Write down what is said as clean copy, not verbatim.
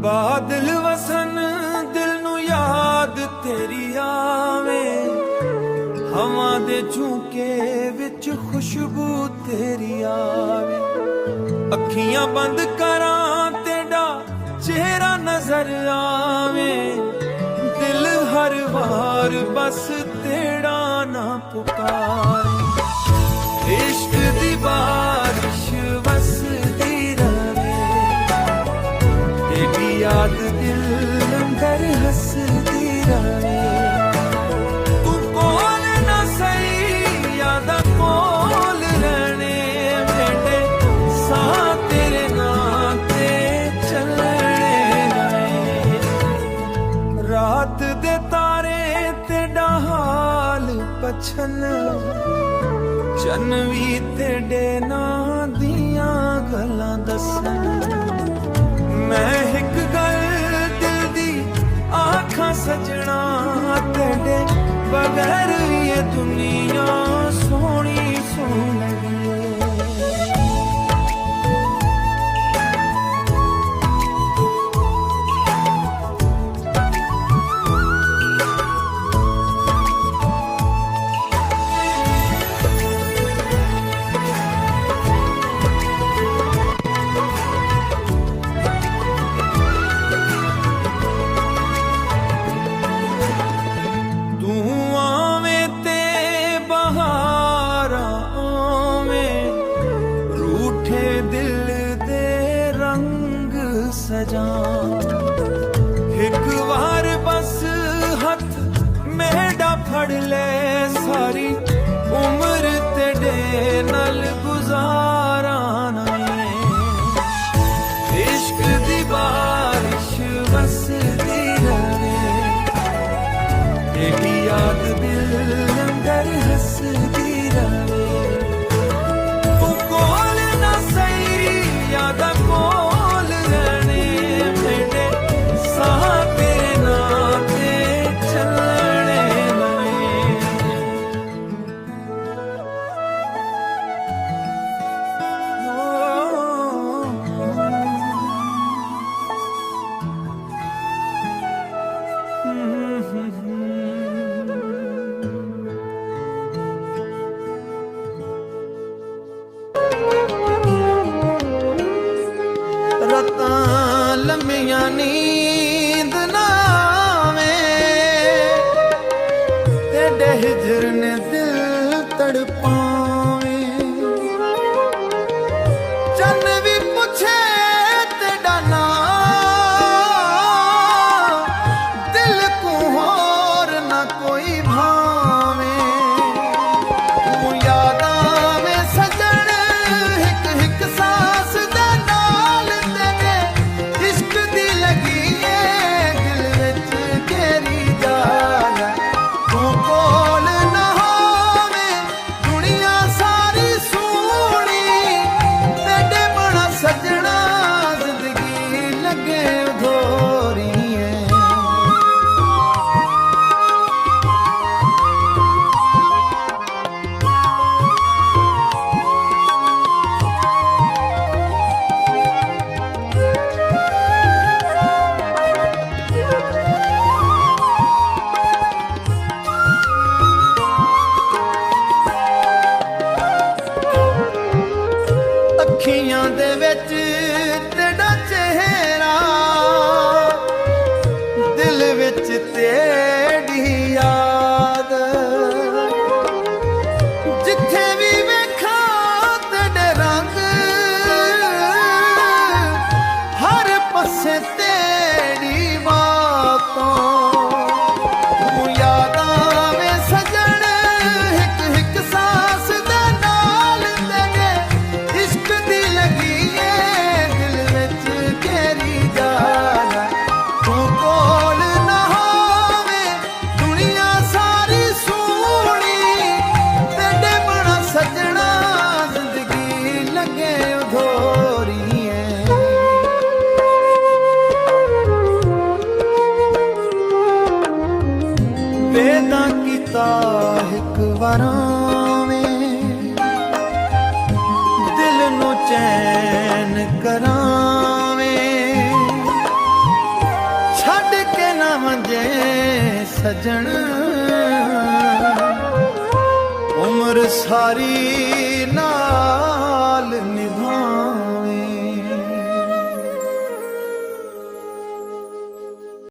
ਬਾਦਲ ਵਸਨ ਦਿਲ ਨੂੰ ਯਾਦ ਤੇਰੀ ਆਵੇ, ਹਵਾ ਦੇ ਝੂਕੇ ਵਿੱਚ ਖੁਸ਼ਬੂ ਤੇਰੀ ਆਵੇ। ਅੱਖੀਆਂ ਬੰਦ ਕਰਾਂ ਤੇਰਾ ਚਿਹਰਾ ਨਜ਼ਰ ਆਵੇ, ਦਿਲ ਹਰ ਵਾਰ ਬਸ ਤੇਰਾ ਨਾ ਪੁਕਾਰੇ। इश्क दी बारिश वसदी रहे, तेरी याद दिल अंदर हसदी रहे। तू कोल ना सही यादा कोल रहने, मेरे साथ तेरे नाते चलने रहे। रात दे तारे तेरा हाल पछन, चन भी तेरे नां दियां गल्लां दसन। मैं एक गल दिल दी आखां सजना, तेरे बगैर ये दुनिया सोहनी सो लगी। एक बार बस हथ मेरा फड़ ले, सारी उम्र तेरे नाल गुजारा नहीं। इश्क दी बारिश वसदी रहे, तेरी याद दिल अंदर हसदी रहे। तू कोल ना सही यादा कोल रहने, मेरे साथ तेरे नाते चलने लगे। रतां लम्मियां नींद ना आवे, तेरे हिजर ने दिल तड़पावे। चन भी पूछे तेरा नाम, दिल को होर ना कोई भावे। तू याद आवे सजन हिक हिक सांस दा नाल, तेरे इश्क दी लगी है दिल विच तेरी जान। तू कोल ना होवे दुनिया सारी सोहनी, तेरे बना सजना जिंदगी लगे अधूरी है। ਅੱਖੀਆਂ ਦੇ ਵਿੱਚ ਤੇਰਾ ਚਿਹਰਾ, ਦਿਲ ਵਿੱਚ ਤੇਰੀ ਯਾਦ। ਜਿੱਥੇ ਵੀ ਵੇਖਾਂ ਤੇਰੇ ਰੰਗ, ਹਰ ਪਾਸੇ ਤੇਰੀ ਬਾਤਾਂ। ਤੂੰ ਯਾਦ ਆਵੇ ਸਜਣ हिक हिक सांस दा नाल, तेरे इश्क दी लगी है ਸਜਣ ਉਮਰ ਸਾਰੀ ਨਾਲ